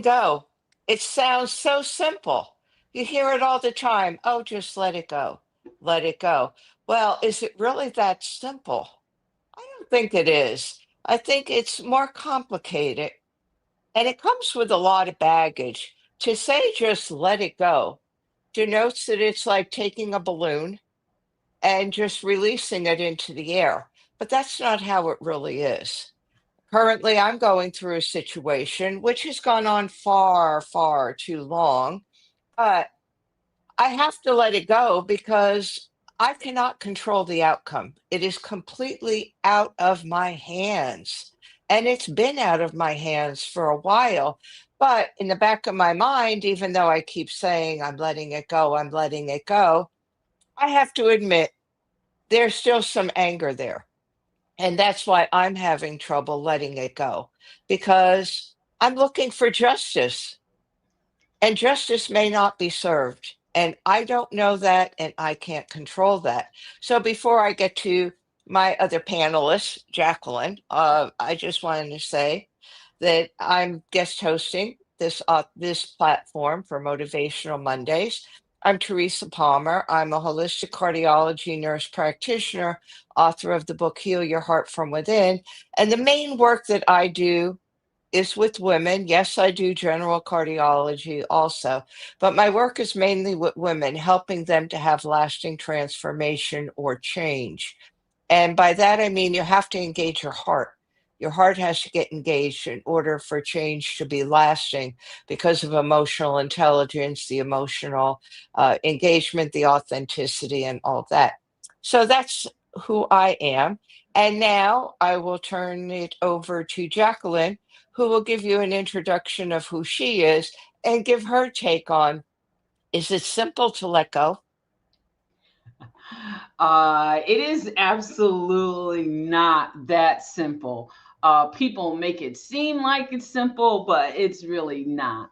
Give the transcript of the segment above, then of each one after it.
letting go. It sounds so simple. You hear it all the time. Oh, just let it go. Let it go. Well, is it really that simple? I don't think it is. I think it's more complicated and it comes with a lot of baggage. To say just let it go denotes that it's like taking a balloon and just releasing it into the air. But that's not how it really is. Currently, I'm going through a situation which has gone on far, far too long, but I have to let it go because I cannot control the outcome. It is completely out of my hands. And it's been out of my hands for a while. But in the back of my mind, even though I keep saying I'm letting it go, I'm letting it go, I have to admit there's still some anger there. And that's why I'm having trouble letting it go because I'm looking for justice and justice may not be served. And I don't know that and I can't control that. So before I get to my other panelist, Jacqueline, I just wanted to say that I'm guest hosting this platform for Motivational Mondays. I'm Teresa Palmer. I'm a holistic cardiology nurse practitioner, author of the book Heal Your Heart from Within. And the main work that I do is with women. Yes, I do general cardiology also, but my work is mainly with women, helping them to have lasting transformation or change. And by that, I mean you have to engage your heart. Your heart has to get engaged in order for change to be lasting because of emotional intelligence, the emotional engagement, the authenticity, and all that. So that's who I am. And now I will turn it over to Jacqueline, who will give you an introduction of who she is and give her take on, is it simple to let go? It is absolutely not that simple. People make it seem like it's simple, but it's really not.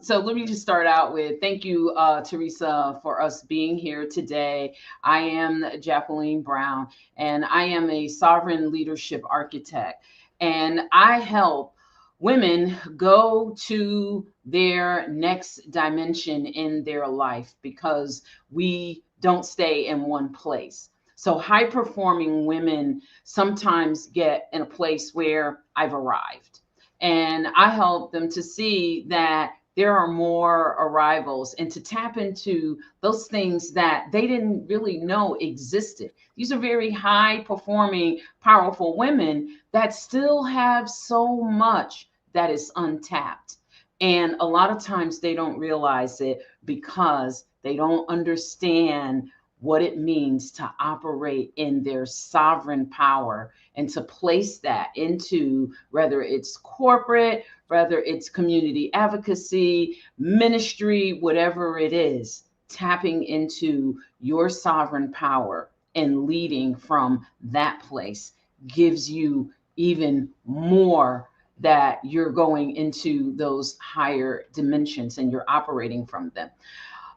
So let me just start out with thank you, Teresa, for us being here today. I am Jacqueline Brown, and I am a sovereign leadership architect, and I help women go to their next dimension in their life because we don't stay in one place. So high performing women sometimes get in a place where I've arrived. And I help them to see that there are more arrivals and to tap into those things that they didn't really know existed. These are very high performing, powerful women that still have so much that is untapped. And a lot of times they don't realize it because they don't understand what it means to operate in their sovereign power and to place that into whether it's corporate, whether it's community advocacy, ministry, whatever it is, tapping into your sovereign power and leading from that place gives you even more that you're going into those higher dimensions and you're operating from them.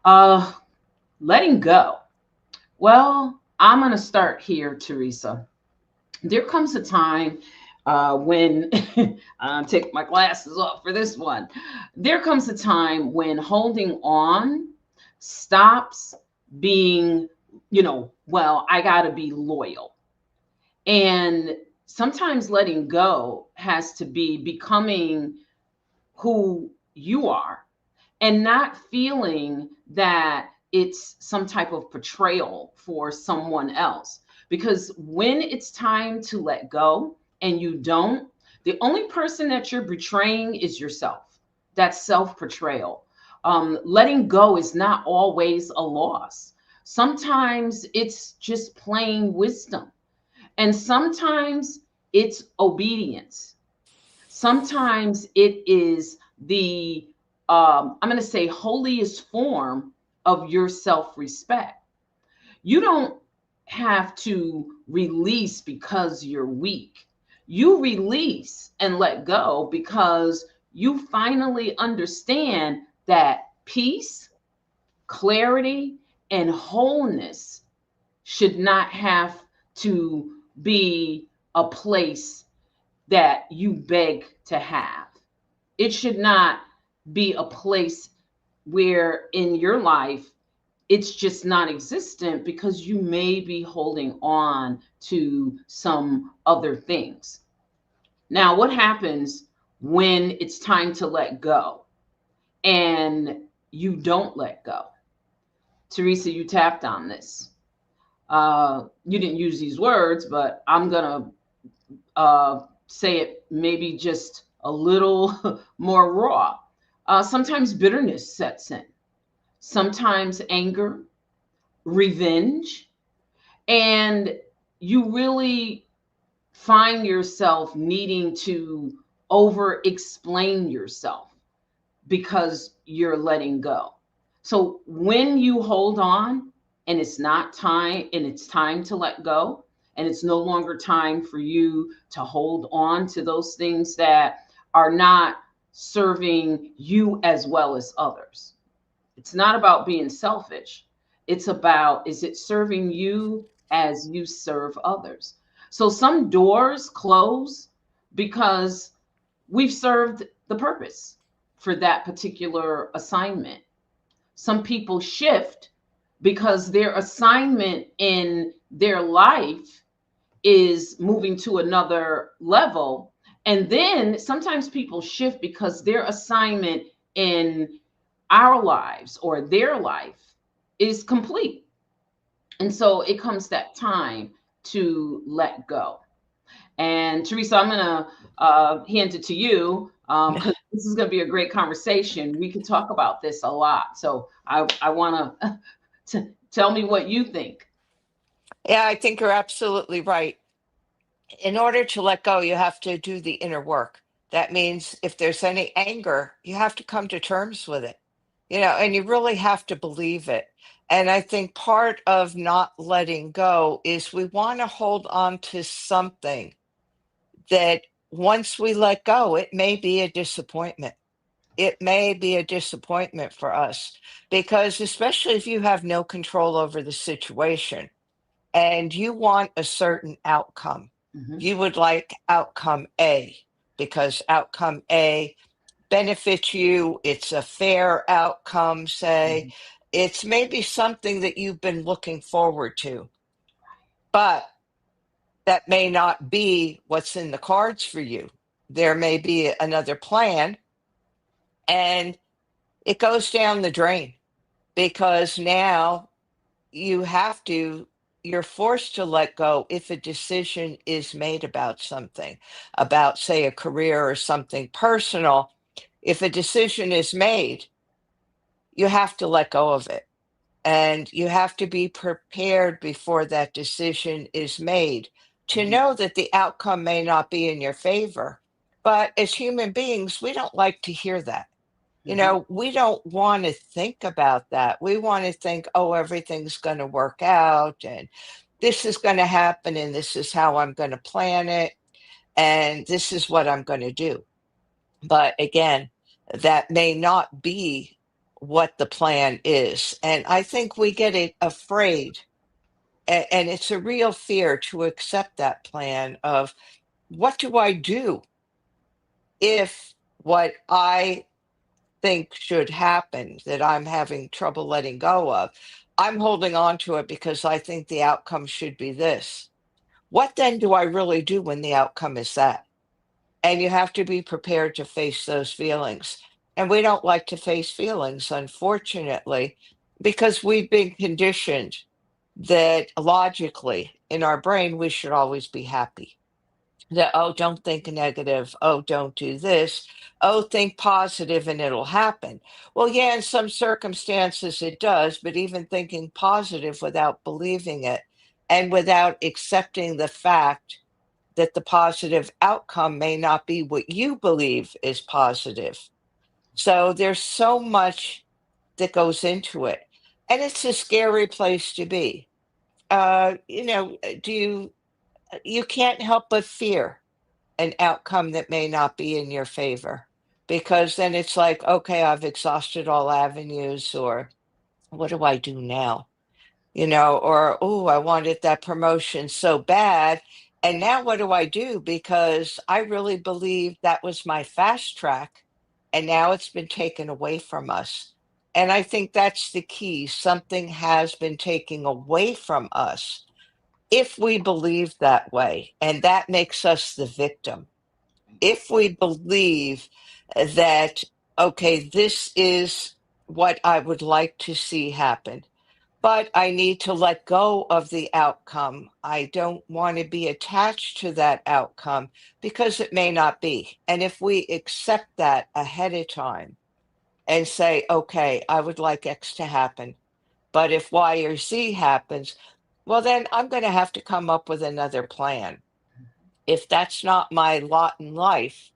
Uh, Letting go. Well, I'm going to start here, Teresa. There comes a time when I take my glasses off for this one. There comes a time when holding on stops being, well, I got to be loyal. And sometimes letting go has to be becoming who you are and not feeling that it's some type of betrayal for someone else. Because when it's time to let go and you don't, the only person that you're betraying is yourself. That's self betrayal. Letting go is not always a loss. Sometimes it's just plain wisdom. And sometimes it's obedience. Sometimes it is the I'm going to say holiest form of your self-respect. You don't have to release because you're weak. You release and let go because you finally understand that peace, clarity, and wholeness should not have to be a place that you beg to have. It should not be a place where in your life it's just non-existent because you may be holding on to some other things. Now, what happens when it's time to let go and you don't let go? Teresa, you tapped on this. You didn't use these words, but I'm going to say it maybe just a little more raw. Sometimes bitterness sets in, sometimes anger, revenge, and you really find yourself needing to over explain yourself because you're letting go. So when you hold on and it's not time and it's time to let go, and it's no longer time for you to hold on to those things that are not serving you as well as others. It's not about being selfish. It's about, is it serving you as you serve others? So some doors close because we've served the purpose for that particular assignment. Some people shift because their assignment in their life is moving to another level. And then sometimes people shift because their assignment in our lives or their life is complete. And so it comes that time to let go. And Teresa, I'm going to hand it to you because this is going to be a great conversation. We could talk about this a lot. So I want to tell me what you think. Yeah, I think you're absolutely right. In order to let go, you have to do the inner work. That means if there's any anger, you have to come to terms with it, and you really have to believe it. And I think part of not letting go is we want to hold on to something that once we let go, it may be a disappointment. It may be a disappointment for us because, especially if you have no control over the situation and you want a certain outcome, Mhm. you would like outcome A because outcome A benefits you. It's a fair outcome, say. Mhm. It's maybe something that you've been looking forward to, but that may not be what's in the cards for you. There may be another plan, and it goes down the drain because now you have to you're forced to let go if a decision is made about something, about, say, a career or something personal. If a decision is made, you have to let go of it. And you have to be prepared before that decision is made to Mhm. know that the outcome may not be in your favor. But as human beings, we don't like to hear that. Mhm. We don't want to think about that. We want to think, oh, everything's going to work out and this is going to happen and this is how I'm going to plan it and this is what I'm going to do. But again, that may not be what the plan is. And I think we get afraid, and it's a real fear to accept that plan of what do I do if what I think should happen that I'm having trouble letting go of. I'm holding on to it because I think the outcome should be this. What then do I really do when the outcome is that? And you have to be prepared to face those feelings. And we don't like to face feelings, unfortunately, because we've been conditioned that logically in our brain we should always be happy. That, oh, don't think negative. Oh, don't do this. Oh, think positive and it'll happen. Well, yeah, in some circumstances it does, but even thinking positive without believing it and without accepting the fact that the positive outcome may not be what you believe is positive. So there's so much that goes into it. And it's a scary place to be. You can't help but fear an outcome that may not be in your favor because then it's like, okay, I've exhausted all avenues, or what do I do now? Or, oh, I wanted that promotion so bad. And now what do I do? Because I really believe that was my fast track. and now it's been taken away from us. And I think that's the key. Something has been taken away from us if we believe that way, and that makes us the victim. If we believe that, okay, this is what I would like to see happen, but I need to let go of the outcome. I don't want to be attached to that outcome because it may not be. And if we accept that ahead of time and say, okay, I would like X to happen, but if Y or Z happens, well, then I'm going to have to come up with another plan. If that's not my lot in life,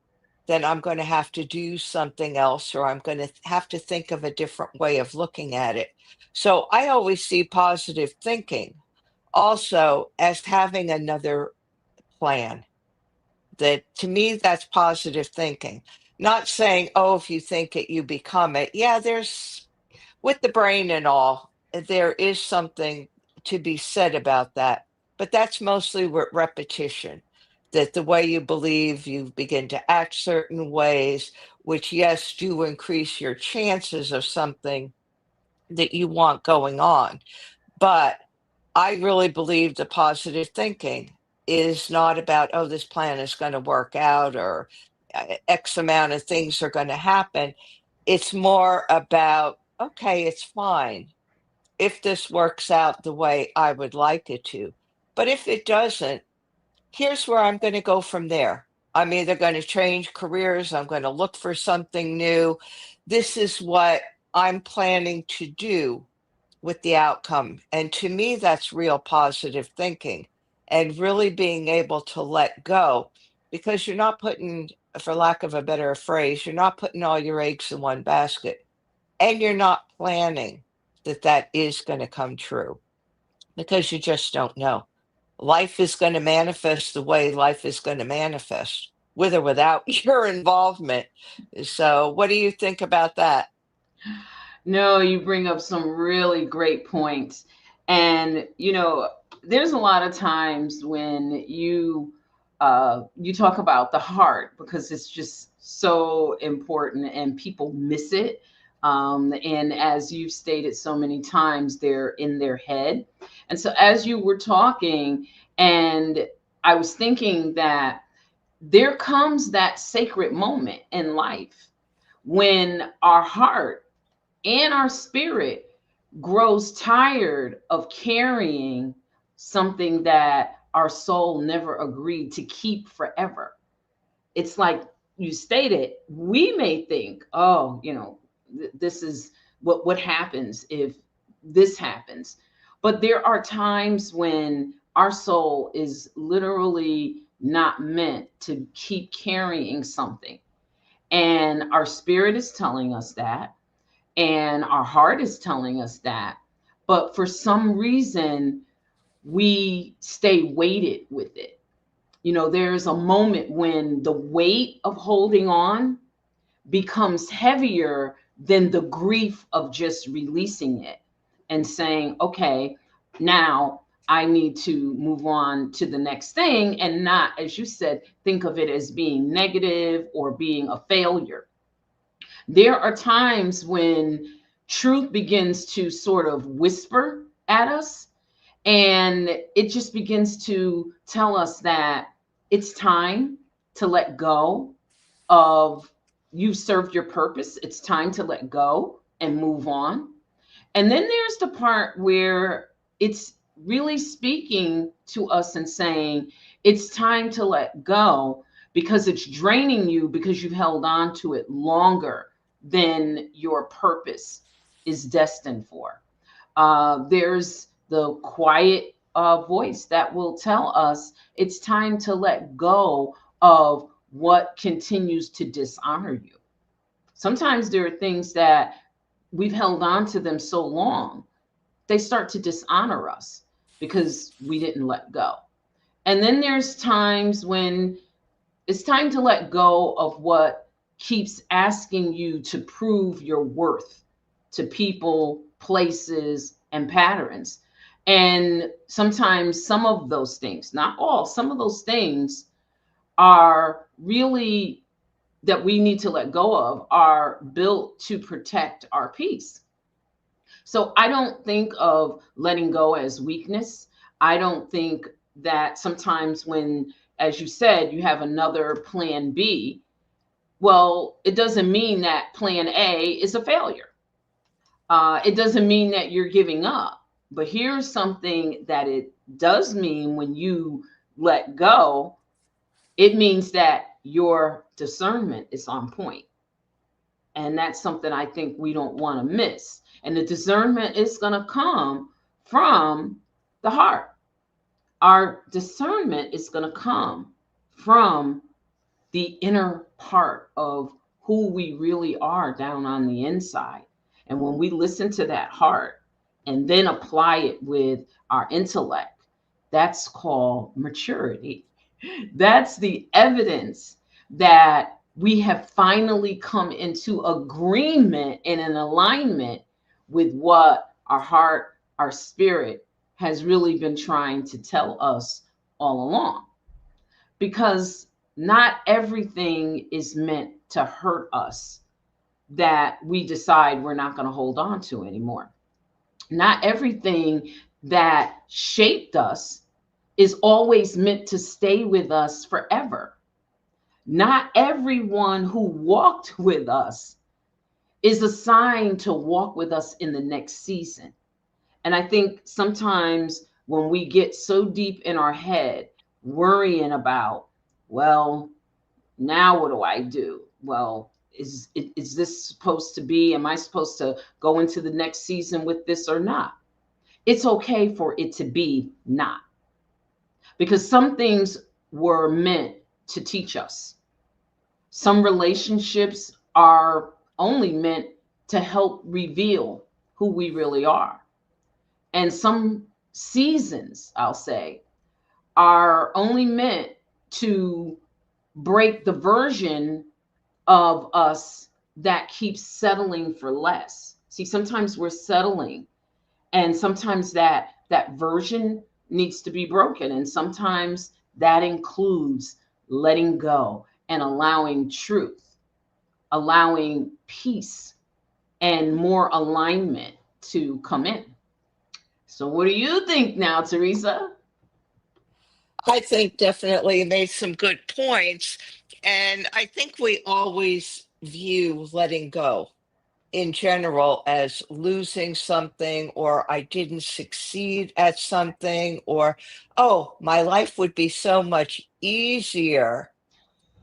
then I'm going to have to do something else, or I'm going to have to think of a different way of looking at it. So I always see positive thinking also as having another plan. That to me, that's positive thinking. Not saying, oh, if you think it, you become it. Yeah, there's with the brain and all, there is something to be said about that. But that's mostly with repetition, that the way you believe, you begin to act certain ways, which, yes, do increase your chances of something that you want going on. But I really believe the positive thinking is not about, oh, this plan is going to work out or X amount of things are going to happen. It's more about, okay, it's fine if this works out the way I would like it to. But if it doesn't, here's where I'm going to go from there. I'm either going to change careers, I'm going to look for something new. This is what I'm planning to do with the outcome. And to me, that's real positive thinking and really being able to let go because you're not putting, for lack of a better phrase, you're not putting all your eggs in one basket and you're not planning that that is going to come true because you just don't know. Life is going to manifest the way life is going to manifest, with or without your involvement. So, what do you think about that? No, you bring up some really great points. And, there's a lot of times when you talk about the heart because it's just so important and people miss it. And as you've stated so many times, they're in their head. And so as you were talking, and I was thinking that there comes that sacred moment in life when our heart and our spirit grows tired of carrying something that our soul never agreed to keep forever. It's like you stated, we may think, oh, this is what happens if this happens. But there are times when our soul is literally not meant to keep carrying something. And our spirit is telling us that and our heart is telling us that. But for some reason, we stay weighted with it. There's a moment when the weight of holding on becomes heavier than the grief of just releasing it and saying, okay, now I need to move on to the next thing and not, as you said, think of it as being negative or being a failure. There are times when truth begins to sort of whisper at us, and it just begins to tell us that it's time to let go of you've served your purpose. It's time to let go and move on. And then there's the part where it's really speaking to us and saying, it's time to let go because it's draining you because you've held on to it longer than your purpose is destined for. There's the quiet voice that will tell us it's time to let go of what continues to dishonor you. Sometimes there are things that we've held on to them so long, they start to dishonor us because we didn't let go. And then there's times when it's time to let go of what keeps asking you to prove your worth to people, places, and patterns. And sometimes some of those things, not all, some of those things are really that we need to let go of are built to protect our peace. So I don't think of letting go as weakness. I don't think that sometimes when, as you said, you have another plan B, well, it doesn't mean that plan A is a failure. It doesn't mean that you're giving up. But here's something that it does mean when you let go, it means that your discernment is on point. And that's something I think we don't want to miss. And the discernment is going to come from the heart. Our discernment is going to come from the inner part of who we really are down on the inside. And when we listen to that heart and then apply it with our intellect, that's called maturity. That's the evidence that we have finally come into agreement and an alignment with what our heart, our spirit has really been trying to tell us all along. Because not everything is meant to hurt us that we decide we're not going to hold on to anymore. Not everything that shaped us is always meant to stay with us forever. Not everyone who walked with us is assigned to walk with us in the next season. And I think sometimes when we get so deep in our head, worrying about, well, now what do I do? Well, is this supposed to be, am I supposed to go into the next season with this or not? It's okay for it to be not, because some things were meant to teach us. Some relationships are only meant to help reveal who we really are. And some seasons, I'll say, are only meant to break the version of us that keeps settling for less. See, sometimes we're settling, and sometimes that version needs to be broken, and sometimes that includes letting go and allowing truth, allowing peace and more alignment to come in. So what do you think now, Teresa? I think definitely you made some good points. And I think we always view letting go in general as losing something, or I didn't succeed at something, or, oh, my life would be so much easier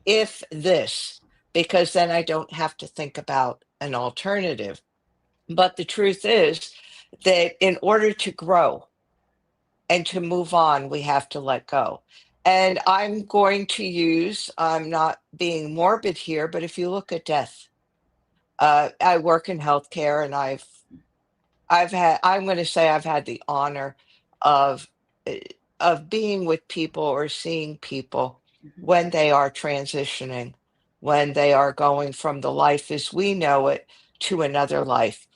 if this, because then I don't have to think about an alternative. But the truth is that in order to grow and to move on, we have to let go. And I'm going to use, I'm not being morbid here, but if you look at death, I work in healthcare, and I'm going to say I've had the honor of uh, of being with people or seeing people when they are transitioning, when they are going from the life as we know it to another life.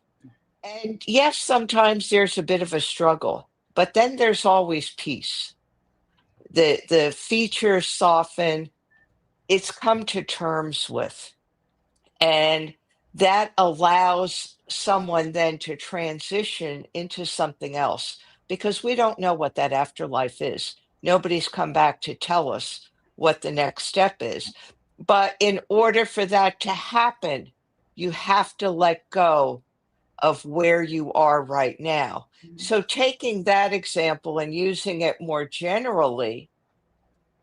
And yes, sometimes there's a bit of a struggle, but then there's always peace. The features soften, it's come to terms with. And that allows someone then to transition into something else, because we don't know what that afterlife is. Nobody's come back to tell us what the next step is. But in order for that to happen, you have to let go of where you are right now. So, taking that example and using it more generally,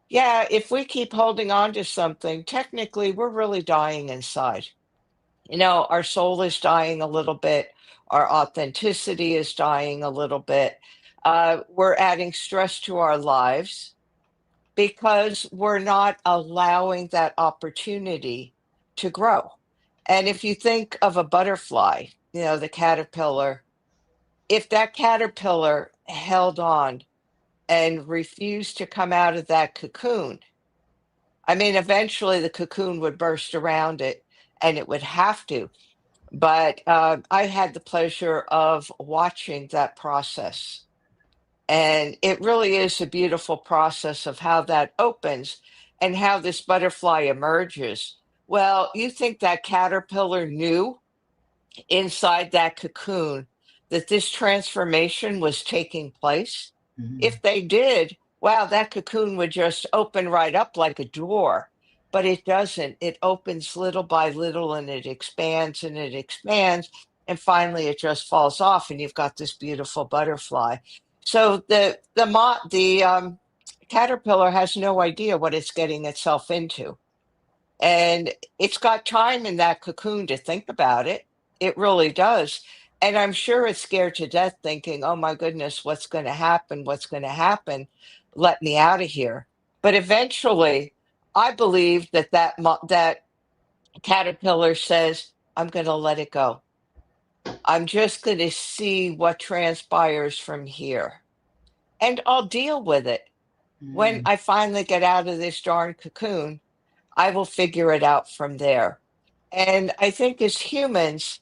yeah, if we keep holding on to something, technically we're really dying inside. Our soul is dying a little bit, our authenticity is dying a little bit. We're adding stress to our lives because we're not allowing that opportunity to grow. And if you think of a butterfly, the caterpillar, if that caterpillar held on and refused to come out of that cocoon, I mean, eventually the cocoon would burst around it and it would have to. But I had the pleasure of watching that process. And it really is a beautiful process of how that opens and how this butterfly emerges. Well, you think that caterpillar knew inside that cocoon that this transformation was taking place? Mhm. If they did, wow, that cocoon would just open right up like a door. But it doesn't. It opens little by little and it expands and it expands. And finally it just falls off and you've got this beautiful butterfly. So the caterpillar has no idea what it's getting itself into. And it's got time in that cocoon to think about it. It really does. And I'm sure it's scared to death thinking, oh my goodness, what's going to happen? What's going to happen? Let me out of here. But eventually, I believe that caterpillar says, I'm going to let it go. I'm just going to see what transpires from here. And I'll deal with it. When Mhm. I finally get out of this darn cocoon, I will figure it out from there. And I think as humans,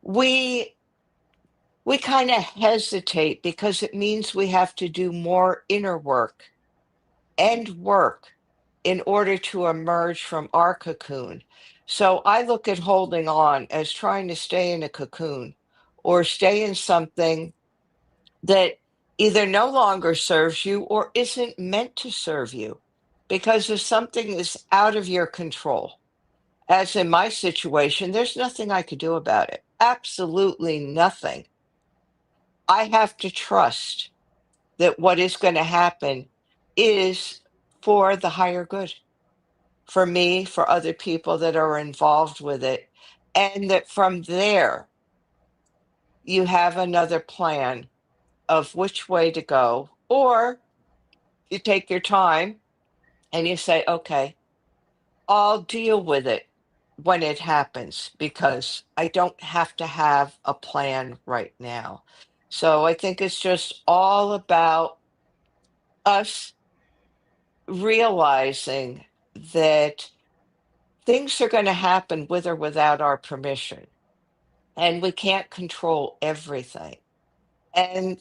we we kind of hesitate because it means we have to do more inner work and work in order to emerge from our cocoon. So I look at holding on as trying to stay in a cocoon or stay in something that either no longer serves you or isn't meant to serve you. Because if something is out of your control, as in my situation, there's nothing I could do about it. Absolutely nothing. I have to trust that what is going to happen is for the higher good, for me, for other people that are involved with it. And that from there, you have another plan of which way to go. Or you take your time and you say, okay, I'll deal with it when it happens because I don't have to have a plan right now. So I think it's just all about us realizing that things are going to happen with or without our permission, and we can't control everything. And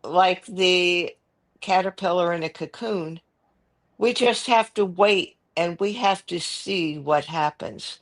like the caterpillar in a cocoon, we just have to wait and we have to see what happens.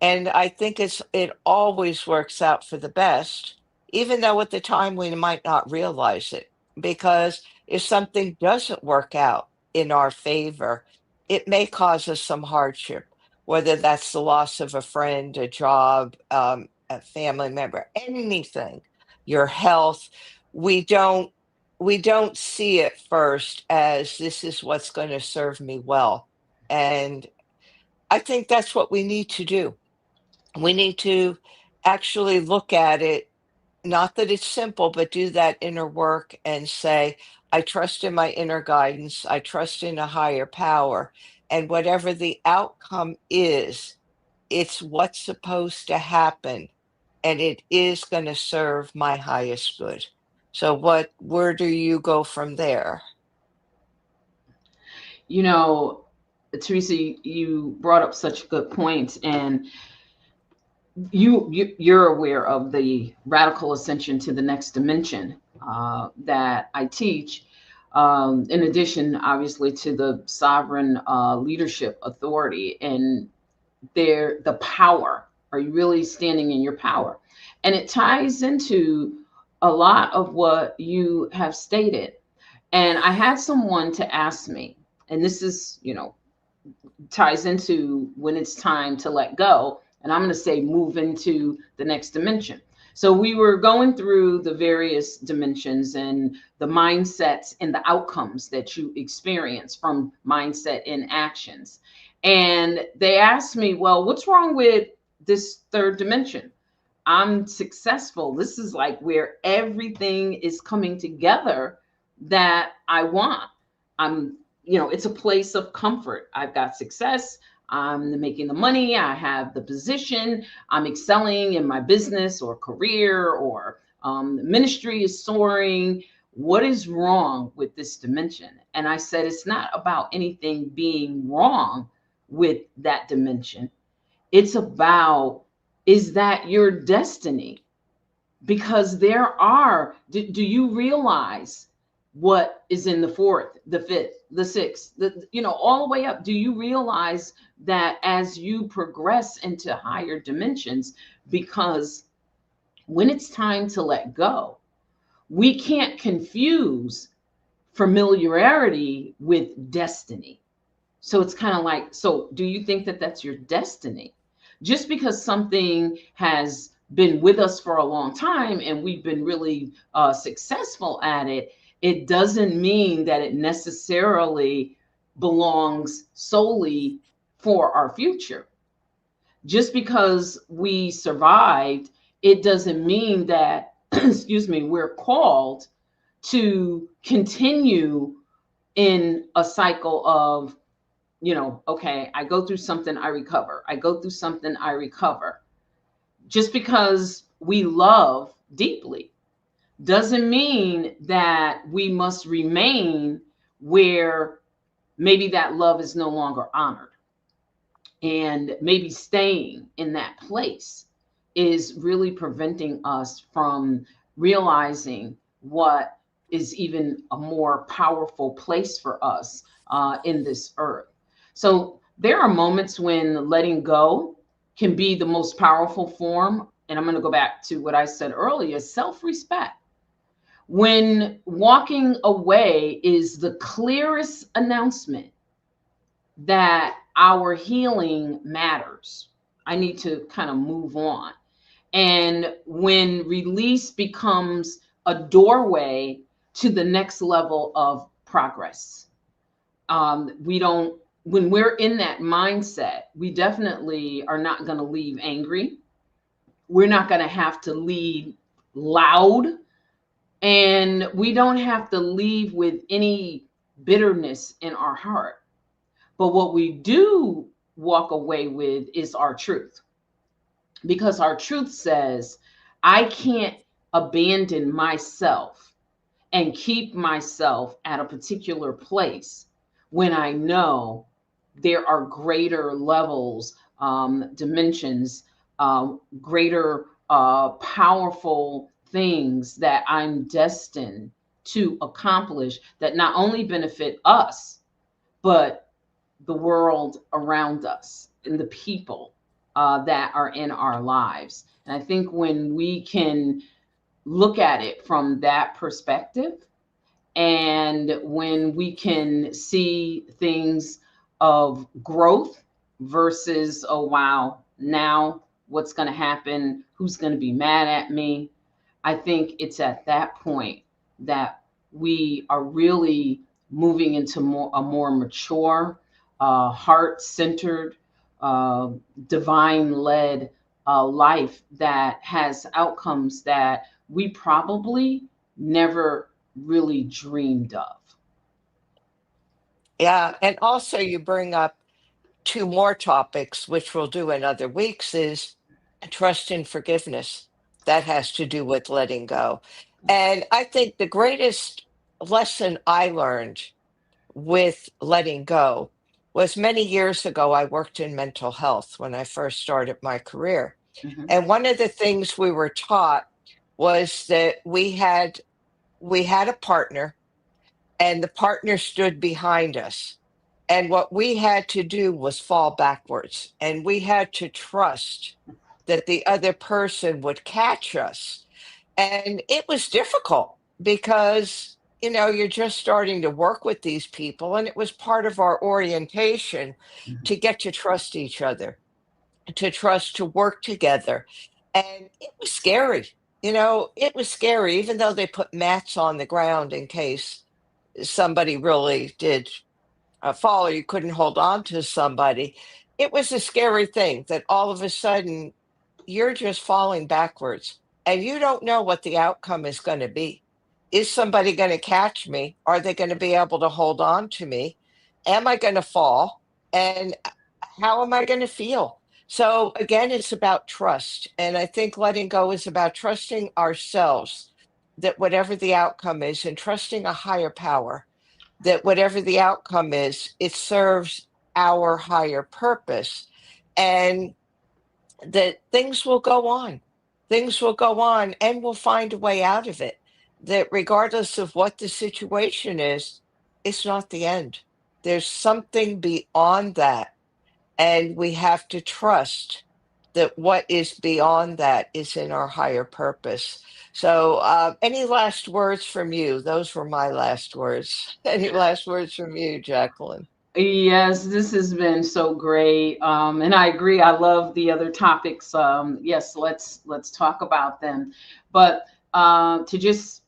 And I think it always works out for the best, even though at the time we might not realize it. Because if something doesn't work out in our favor, it may cause us some hardship, whether that's the loss of a friend, a job, a family member, anything, your health. We don't we don't see it first as this is what's going to serve me well. And I think that's what we need to do. We need to actually look at it, not that it's simple, but do that inner work and say, I trust in my inner guidance, I trust in a higher power. And whatever the outcome is, it's what's supposed to happen. And it is going to serve my highest good. So where do you go from there? You know, Teresa, you brought up such good points, and you're aware of the radical ascension to the next dimension that I teach. In addition, obviously, to the sovereign leadership authority and the power. Are you really standing in your power? And it ties into a lot of what you have stated. And I had someone to ask me, and this is, ties into when it's time to let go. And I'm going to say move into the next dimension. So we were going through the various dimensions and the mindsets and the outcomes that you experience from mindset in actions. And they asked me, well, what's wrong with this third dimension? I'm successful. This is like where everything is coming together that I want. I'm, it's a place of comfort. I've got success. I'm making the money. I have the position. I'm excelling in my business or career or ministry is soaring. What is wrong with this dimension? And I said, it's not about anything being wrong with that dimension. It's about, is that your destiny? Because do you realize what is in the fourth, the fifth, the sixth, all the way up. Do you realize that as you progress into higher dimensions, because when it's time to let go, we can't confuse familiarity with destiny. So it's kind of like, so do you think that that's your destiny? Just because something has been with us for a long time and we've been really successful at it, it doesn't mean that it necessarily belongs solely for our future. Just because we survived, it doesn't mean that, excuse me, we're called to continue in a cycle of, okay, I go through something, I recover. I go through something, I recover. Just because we love deeply doesn't mean that we must remain where maybe that love is no longer honored. And maybe staying in that place is really preventing us from realizing what is even a more powerful place for us in this earth. So there are moments when letting go can be the most powerful form. And I'm going to go back to what I said earlier, self-respect. When walking away is the clearest announcement that our healing matters. I need to kind of move on. And when release becomes a doorway to the next level of progress, we don't, when we're in that mindset, we definitely are not going to leave angry. We're not going to have to leave loud. And we don't have to leave with any bitterness in our heart. But what we do walk away with is our truth. Because our truth says, I can't abandon myself and keep myself at a particular place when I know there are greater levels, dimensions, greater powerful things that I'm destined to accomplish that not only benefit us, but the world around us and the people that are in our lives. And I think when we can look at it from that perspective, and when we can see things of growth versus, oh, wow, now what's going to happen? Who's going to be mad at me? I think it's at that point that we are really moving into a more mature, heart-centered, divine-led life that has outcomes that we probably never really dreamed of. Yeah. And also, you bring up two more topics, which we'll do in other weeks, is trust and forgiveness. That has to do with letting go. And I think the greatest lesson I learned with letting go was many years ago. I worked in mental health when I first started my career. Mhm. And one of the things we were taught was that we had a partner, and the partner stood behind us. And what we had to do was fall backwards, and we had to trust that the other person would catch us. And it was difficult because, you're just starting to work with these people, and it was part of our orientation Mhm. to get to trust each other, to trust to work together. And it was scary. It was scary, even though they put mats on the ground in case somebody really did fall or you couldn't hold on to somebody. It was a scary thing that all of a sudden you're just falling backwards and you don't know what the outcome is going to be. Is somebody going to catch me? Are they going to be able to hold on to me? Am I going to fall? And how am I going to feel? So, again, it's about trust. And I think letting go is about trusting ourselves that whatever the outcome is, and trusting a higher power that whatever the outcome is, it serves our higher purpose. And that things will go on. Things will go on and we'll find a way out of it. that regardless of what the situation is, it's not the end. There's something beyond that. And we have to trust that what is beyond that is in our higher purpose. So, any last words from you? Those were my last words. Any last words from you, Jacqueline? Yes, this has been so great, and I agree. I love the other topics. Yes, let's talk about them. But to just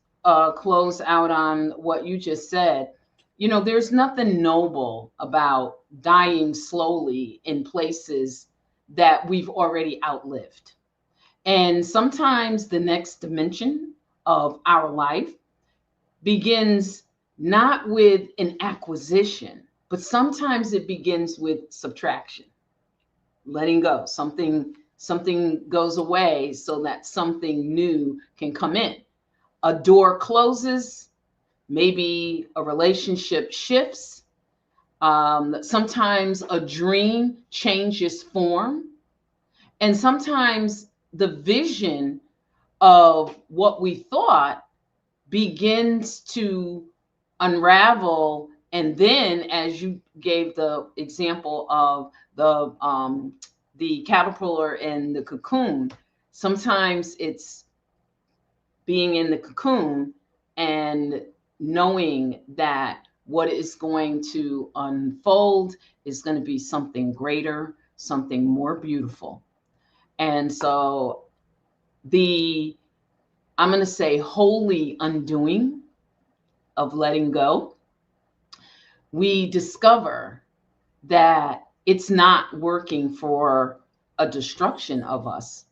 close out on what you just said, there's nothing noble about dying slowly in places that we've already outlived. And sometimes the next dimension of our life begins not with an acquisition, but sometimes it begins with subtraction, letting go. Something goes away so that something new can come in. A door closes, maybe a relationship shifts. Sometimes a dream changes form, and sometimes the vision of what we thought begins to unravel. And then, as you gave the example of the caterpillar and the cocoon, sometimes it's being in the cocoon and knowing that what is going to unfold is going to be something greater, something more beautiful. And so the I'm going to say holy undoing of letting go, we discover that it's not working for a destruction of us.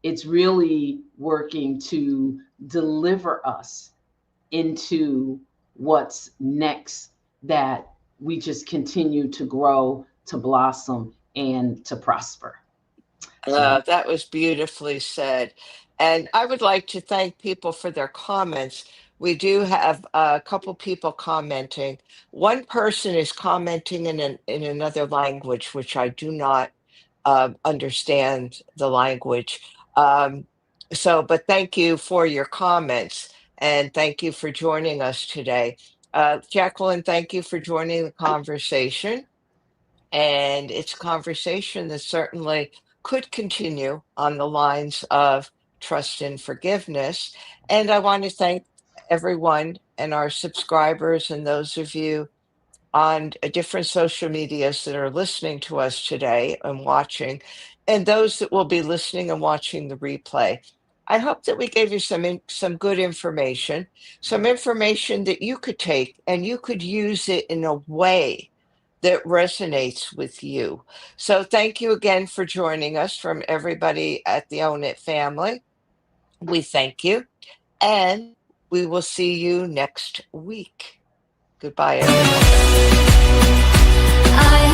It's really working to deliver us into what's next, that we just continue to grow, to blossom, and to prosper. So That was beautifully said. And I would like to thank people for their comments. We do have a couple people commenting. One person is commenting in another language, which I do not understand the language. Um, but thank you for your comments and thank you for joining us today. Jacqueline, thank you for joining the conversation. And it's a conversation that certainly could continue on the lines of trust and forgiveness. And I want to thank everyone and our subscribers and those of you on different social medias that are listening to us today and watching, and those that will be listening and watching the replay. I hope that we gave you some good information, some information that you could take and you could use it in a way that resonates with you. So thank you again for joining us from everybody at the Own It family. We thank you, and we will see you next week. Goodbye, everyone. I